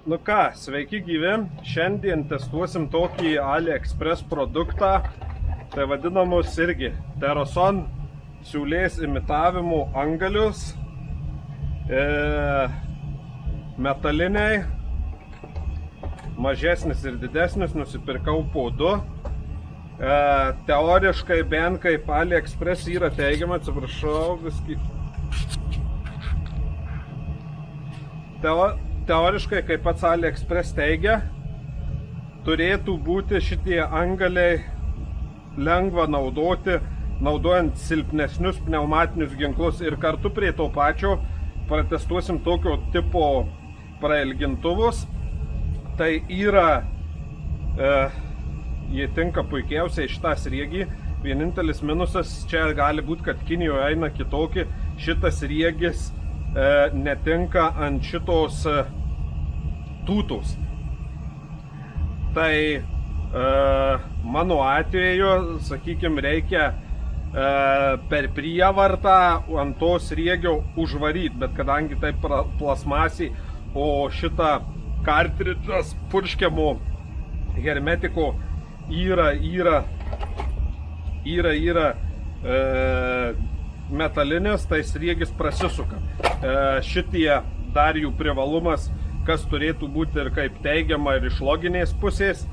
Nu ką, sveiki gyvi. Šiandien testuosim tokį AliExpress produktą, tai vadinamus irgi Terason siūlės imitavimų angalius, metaliniai, mažesnis ir didesnis, nusipirkau po 2. Teoriškai bent kaip AliExpress yra teigiama, atsiprašau, viskį. Teoriškai, kaip pats AliExpress teigia, turėtų būti šitie angaliai lengva naudoti, naudojant silpnesnius pneumatinius ginklus, ir kartu prie to pačio pratestuosim tokio tipo prailgintuvus. Tai yra, jie tinka puikiausiai šitą sriegį. Vienintelis minusas čia gali būti, kad Kinijoje eina kitokį, šitas sriegis netinka ant šitos tūtos. Tai mano atveju, sakykime, reikia per prievartą ant to sriegio užvaryti, bet kadangi tai plasmasiai, o šitą kartridžas purškiamo hermetiko yra metalinis, tai sriegis prasisuka. Šitie dar jų privalumas, kas turėtų būti ir kaip teigiama ir iš loginės pusės,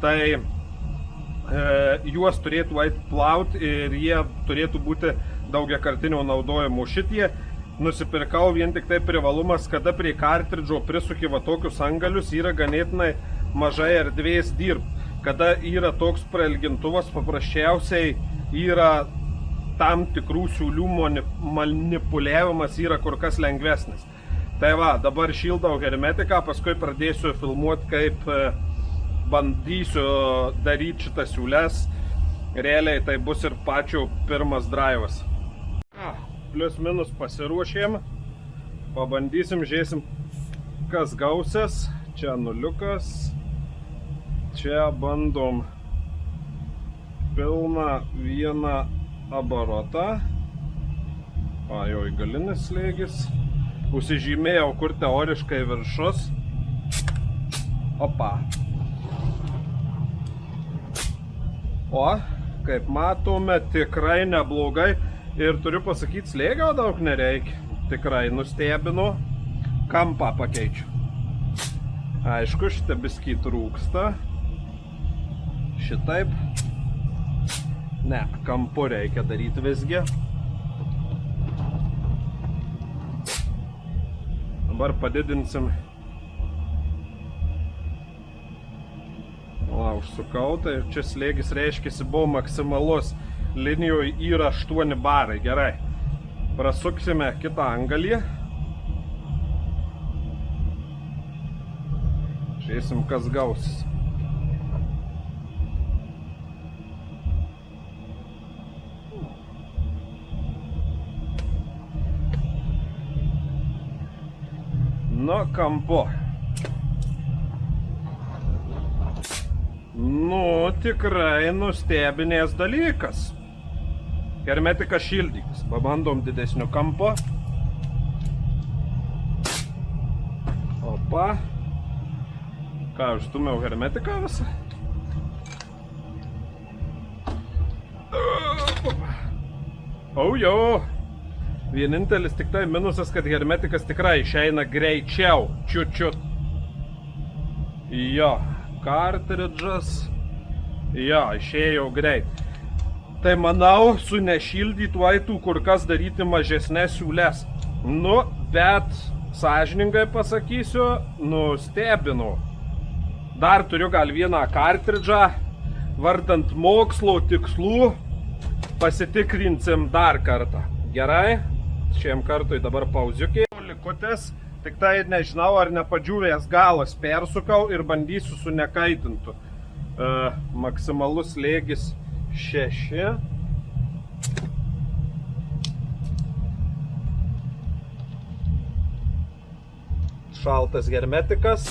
tai juos turėtų eit plauti ir jie turėtų būti daugiakartinio naudojimo. Šitie nusipirkau vien tik tai privalumas, kada prie kartridžo prisuki va tokius angalius, yra ganėtinai mažai erdvės dirbti. Kada yra toks prailgintuvas, paprasčiausiai yra tam tikrų siūlių manipuliavimas yra kur kas lengvesnis. Tai va, dabar šildau hermetiką, paskui pradėsiu filmuoti, kaip bandysiu daryti šitą siūles. Realiai tai bus ir pačių pirmas drivas. Plius minus pasiruošėm. Pabandysim, žiūrėsim, kas gausis. Čia nuliukas. Čia bandom pilną vieną abarotą. Jo įgalinis slėgis. Užsižymėjau, kur teoriškai viršus. Opa. O, kaip matome, tikrai neblogai. Ir turiu pasakyti, slėgio daug nereikia. Tikrai nustebino. Kampą pakeičiu. Aišku, šitą biskį trūksta. Šitaip. Ne, kampu reikia daryti visgi. Dabar padidinsim. Užsukau, tai čia slėgis reiškiasi buvo maksimalus. Linijoje yra 8 barai. Gerai. Prasuksime kitą angalį. Žiūrėsim, kas gausis. Nu, kampu. Nu, tikrai nustebinės dalykas. Hermetikas šildykis. Pabandom didesniu kampu. Opa. Ką, užstumiau hermetiką visą? Jo. Vienintelis tik tai minusas, kad hermetikas tikrai išeina greičiau. Čiut. Jo. Kartridžas. Jo, išėjo greit. Tai manau, su nešildytų aitų kur kas daryti mažesnės siūles. Nu, bet sąžiningai pasakysiu, nustebinu. Dar turiu gal vieną kartridžą. Vardant mokslo tikslų pasitikrinsim dar kartą. Gerai? Šiam kartui dabar pauziukė. Likutės. Tik tai nežinau, ar nepadžiūvės galas persukau ir bandysiu su nekaitintu. Maksimalus slėgis 6. Šaltas hermetikas.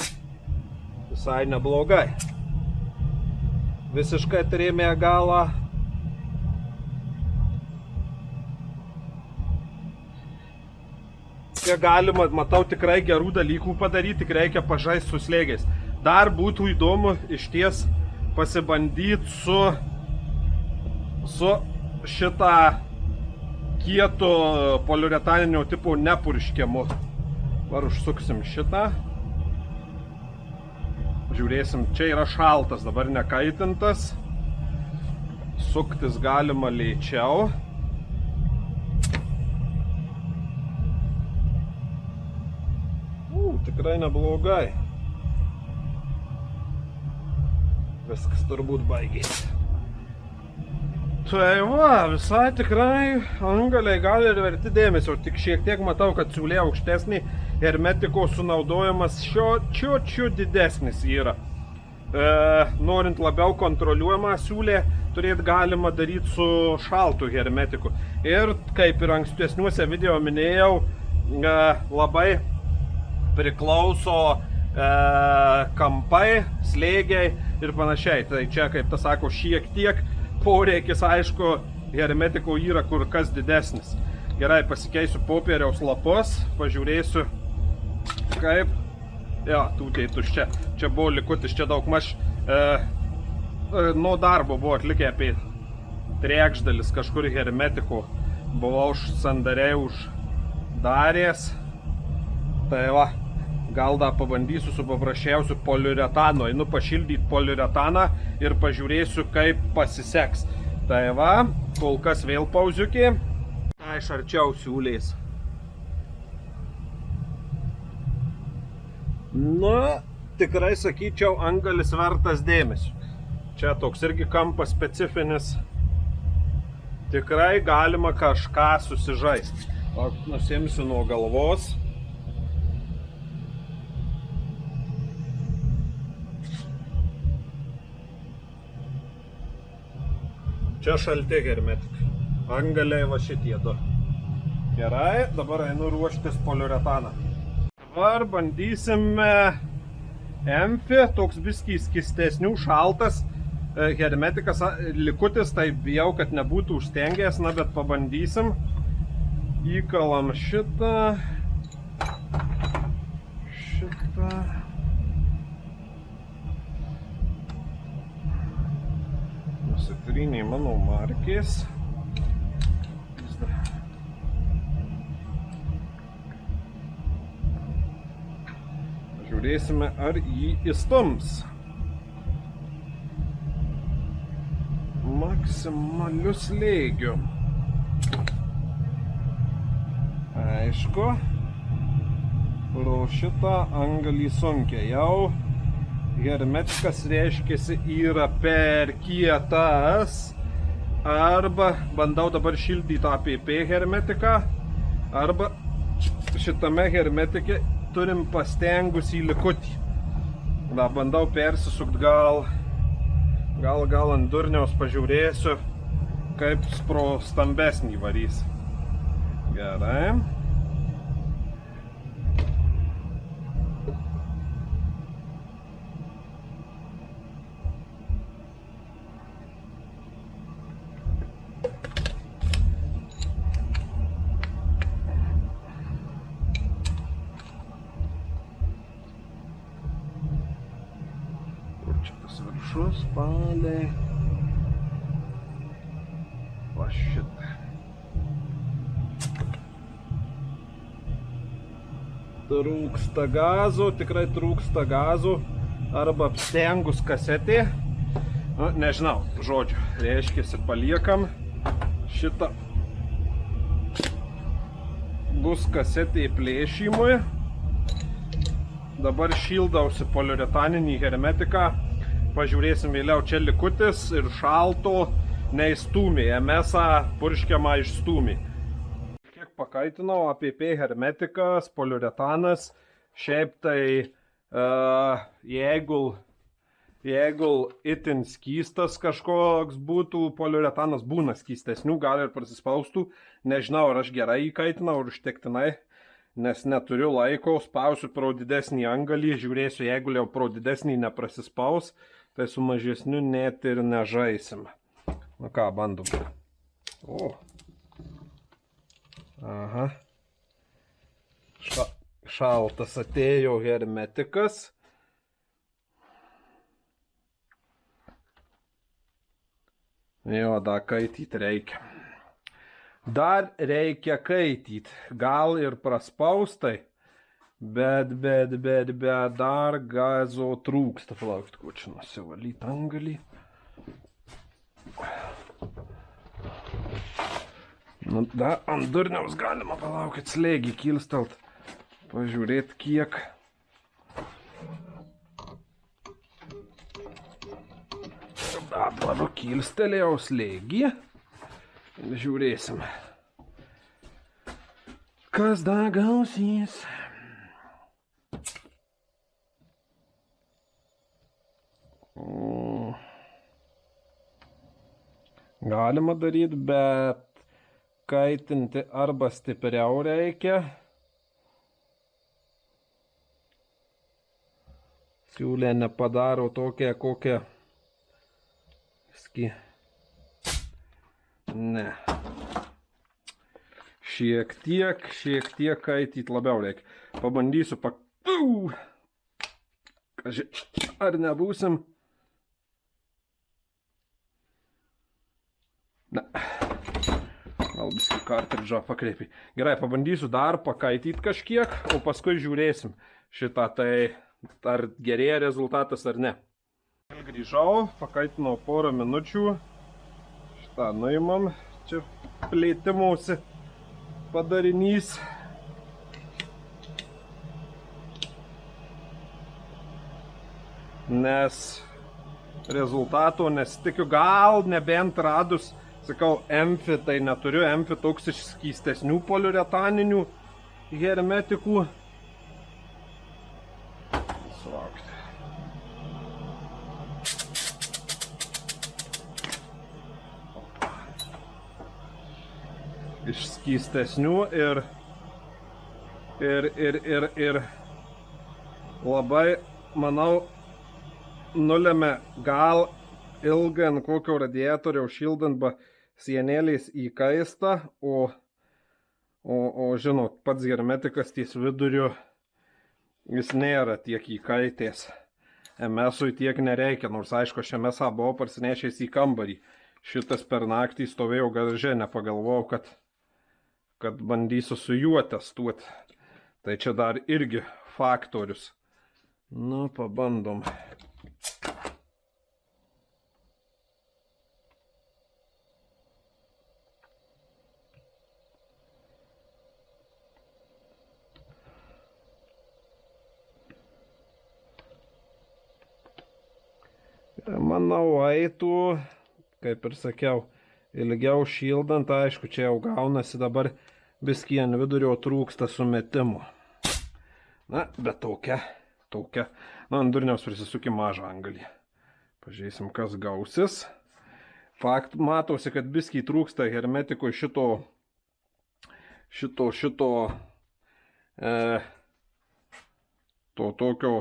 Visai neblogai. Visiškai atrėmė galą. Čia galima, matau, tikrai gerų dalykų padaryti, tik reikia pažaisti su slėgiais. Dar būtų įdomu išties pasibandyti su šitą kieto poliuretaninio tipo nepurškiamu. Var užsuksim šitą. Žiūrėsim, čia yra šaltas, dabar nekaitintas. Suktis galima lėčiau. Tikrai neblogai. Viskas turbūt baigėsi. Tai va, visai tikrai antgaliai gali ir verti dėmesio, tik šiek tiek matau, kad siūlė aukštesnį hermetiko sunaudojimas šio didesnis yra. Norint labiau kontroliuojamą siūlę, turėt galima daryti su šaltu hermetiku. Ir kaip ir ankstesniuose video minėjau, labai priklauso kampai, slėgiai ir panašiai. Tai čia, kaip tas sako, šiek tiek poreikis, aišku, hermetiko yra kur kas didesnis. Gerai, pasikeisiu popieriaus lapus, pažiūrėsiu, kaip... Jo, tūtei tuščia. Čia buvo likutis, čia daug maž nuo darbo buvo atlikę apie trečdalis kažkur hermetiko. Buvau sandariai uždaręs. Tai va, gal dar pabandysiu su paprasčiausiu poliuretanu. Einu pašildyti poliuretaną ir pažiūrėsiu, kaip pasiseks. Tai va, kol kas vėl pauziukė. Tai iš arčiau siūlės. Na, tikrai sakyčiau, antgalis vertas dėmesio. Čia toks irgi kampas specifinis. Tikrai galima kažką susižaisti. O nusiimsiu nuo galvos. Čia šalti hermetikai. Antgaliai va šitie du. Gerai, dabar einu ruoštis poliuretaną. Dabar bandysime Emfi, toks biskį skystesnių, šaltas hermetikas likutis, tai bijau, kad nebūtų užstengęs, na, bet pabandysim. Įkalam šitą. Nusitrynė mano markės. Žiūrėsime, ar jį įstums. Maksimaliu slėgiu. Aišku, pro šitą antgalį sunkia. Jau hermetikas reiškiasi yra per kietas. Arba bandau dabar šildyti APP hermetiką. Arba šitame hermetike turim pastengus į likutį. Da, bandau persisukt gal ant durniaus pažiūrėsiu, kaip pro stambesnį varys. Gerai. Viršus, palei. Va šitą. Trūksta gazų, tikrai trūksta gazų. Arba apstengus kasetė. Nu, nežinau, žodžiu, reiškiasi paliekam. Šitą bus kasetė plėšymui. Dabar šildausi poliuretaninį hermetiką. Pažiūrėsim vėliau, čia likutis ir šalto neįstūmė, MS-ą purškiamą išstūmė. Kiek pakaitinau, APP hermetikas, poliuretanas, šiaip tai jeigu itin skystas kažkoks būtų, poliuretanas būna skystesnių, gal ir prasispaustų, nežinau, ar aš gerai įkaitinau, ar užtektinai, nes neturiu laiko, spausiu pro didesnį antgalį, žiūrėsiu, jeigu jau pro didesnį neprasispaus, tai su mažesniu net ir nežaisim. Nu ką, bandom. O. Aha. Šaltas atėjo hermetikas. Jo, dar kaityti reikia. Dar reikia kaityti. Gal ir praspaustai, bet dar gazo trūksta. Palaukit, ko čia nusivalyti angalį. Nu, dar ant durniaus galima, palaukit, slėgį kilstelt. Pažiūrėt kiek. Dabar kilstelėjau slėgį. Žiūrėsim. Kas dar gausys? Galima daryti, bet kaitinti arba stipriau reikia. Siūlė nepadaro tokią, kokią ne. Šiek tiek kaityt labiau reikia. Pabandysiu ar nebūsim? Ne. Gal biskį kartridžą pakreipi. Gerai, pabandysiu dar pakaityt kažkiek, o paskui žiūrėsim šitą, tai ar gerėja rezultatas ar ne. Grįžau, pakaitinau porą minučių. Šitą nuimam. Čia plėtimosi padarinys. Nes rezultato nesitikiu. Gal nebent radus, sakau, emfi, tai neturiu emfi toks iš skystesnių poliuretaninių hermetikų. Iš skystesnių ir labai, manau, nulėmė gal ilgą ant kokio radiatoriaus šildant sienėliais įkaista, o žinot, pats hermetikas ties viduriu, jis nėra tiek įkaitės. MS-ui tiek nereikia, nors aišku, aš MS buvau parsinešęs į kambarį. Šitas per naktį stovėjau garaže, nepagalvojau, kad bandysiu su juo testuoti. Tai čia dar irgi faktorius. Nu, pabandom. Manau, eitų, kaip ir sakiau, ilgiau šildant, aišku, čia jau gaunasi dabar biskį ant vidurio trūksta sumetimų. Na, bet tokia. Na, ant durniaus prisisukim mažą angalį. Pažiūrėsim, kas gausis. Fakt, matosi, kad biskį trūksta hermetiko šito to tokio,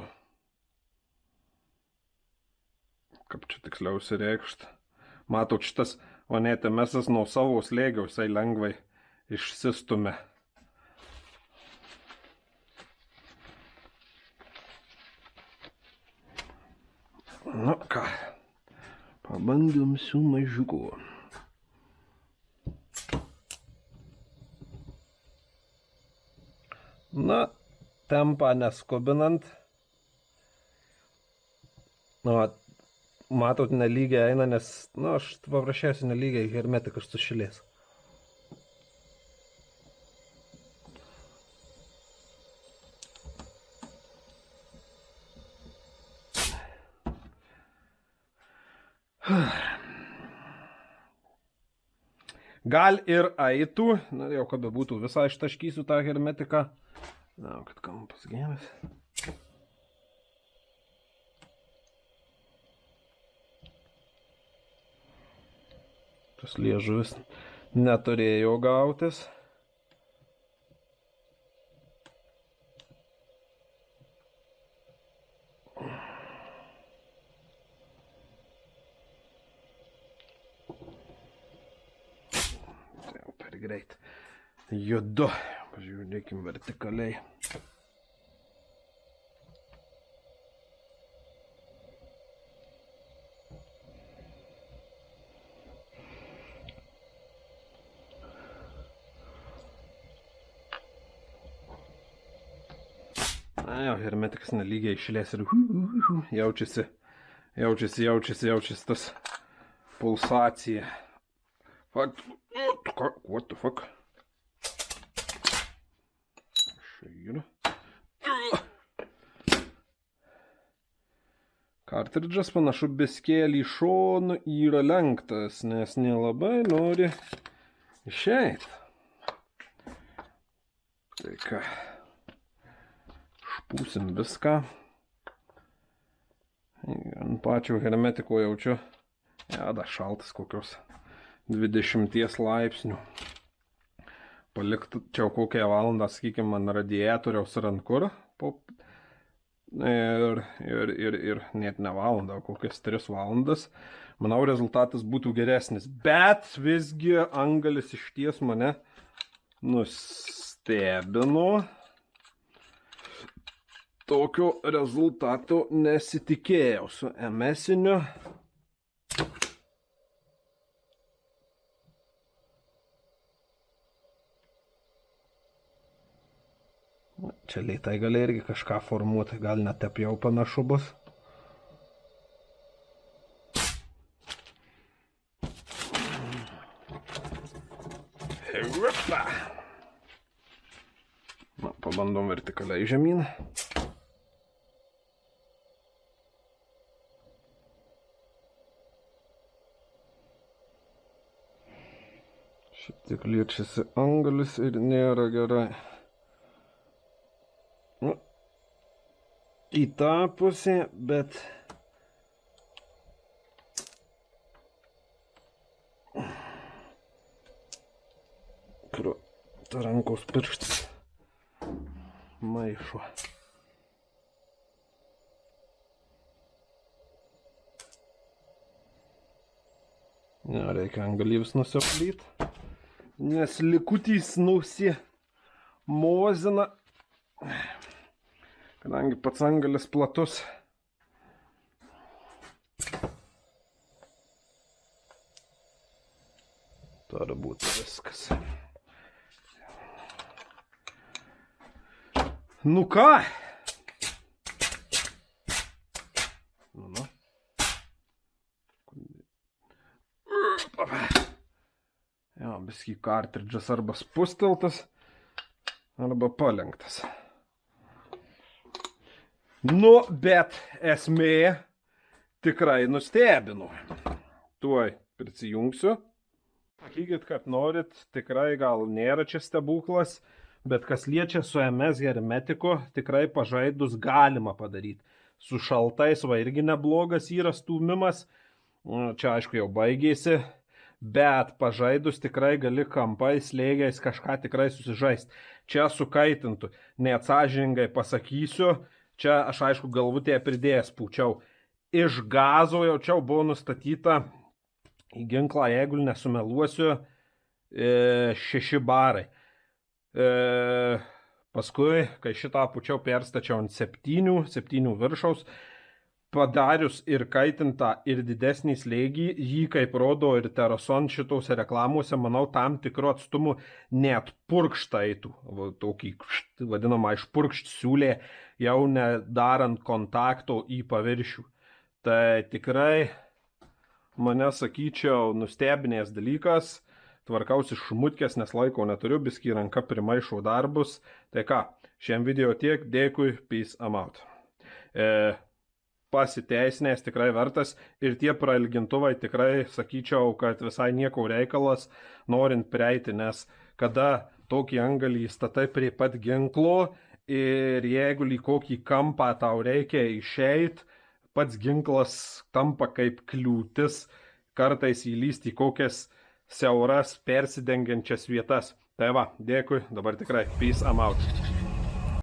kaip čia tiksliausiai reikšt. Matot, šitas vanėtemesas nuo savo slėgio, jisai lengvai išsistumė. Nu ką, pabandom su mažiuku. Na, tempą neskubinant. Nu, matot, nelygiai eina, nes, nu, aš paprasčiausiai nelygiai hermetikas sušilės. Gal ir eitų, norėjau, kad būtų visą ištaškysiu tą hermetiką. Na, kad kampas geras. Tas liežuvis neturėjo gautis. Tai jau per greit. Judu. Pažiūrėkim vertikaliai. Jo, hermetikas nelygiai išlės ir jaučiasi tas pulsacija. What the fuck? Šaira. Kartridžas panašu biskėlį šonu yra lenktas, nes nelabai nori išeit. Tai ką, špūsim viską. Ant pačio hermetiko jaučiu, dar šaltas kokios 20 laipsnių. Palikčiau kokią valandą, sakykime, ant radiatoriaus rankur. Ir net ne valandą, kokias 3 valandas. Manau, rezultatas būtų geresnis. Bet visgi angalis išties mane nustebino. Tokio rezultato nesitikėjau su MS-iniu. Čia lėtai gali irgi kažką formuoti, gal net taip jau panašu bus. Na, pabandom vertikaliai žemyn. Šiek tiek liečiasi angalis ir nėra gerai. Į tą pusę, bet kur ta rankos pirštas maišo. Reikia angalį vis nusiplyti, nes likutys nusimozina. Kadangi pats angalis platus, turi būti viskas. Nu ką? Jo, biskį kartridžas arba spusteltas, arba palenktas. Nu, bet esmė tikrai nustebino. Tuoj prisijungsiu. Sakykit, kad norit, tikrai gal nėra čia stebuklas, bet kas liečia su MS hermetiku, tikrai pažaidus galima padaryti. Su šaltais va irgi neblogas yra stūmimas. Čia aišku jau baigėsi, bet pažaidus tikrai gali kampais, slėgiais kažką tikrai susižaist. Čia sukaitintų. Neatsąžiningai pasakysiu. Čia aš aišku galvutėje pridėjęs pūčiau. Iš gazo jaučiau buvo nustatyta į ginklą, jeigu nesumeluosiu, 6 barai. Paskui, kai šitą pūčiau perstačiau ant 7 viršaus, padarius ir kaitintą ir didesnį slėgį, jį kaip rodo ir Terason šitose reklamuose, manau, tam tikru atstumu net purkštą eitų. Tokį vadinamą išpurkšt siūlė, jau nedarant kontakto į paviršių. Tai tikrai mane, sakyčiau, nustebinės dalykas. Tvarkausi šmutkės, nes laiko neturiu, biskį ranka primaišau darbus. Tai ką, šiam video tiek, dėkui, peace, I'm out. Pasiteisinęs tikrai vertas ir tie prailgintuvai tikrai, sakyčiau, kad visai nieko reikalas norint prieiti, nes kada tokį angalį statai prie pat ginklo ir jeigu į kokį kampą tau reikia išeit, pats ginklas tampa kaip kliūtis kartais įlysti į kokias siauras persidengiančias vietas. Tai va, dėkui, dabar tikrai peace, I'm out.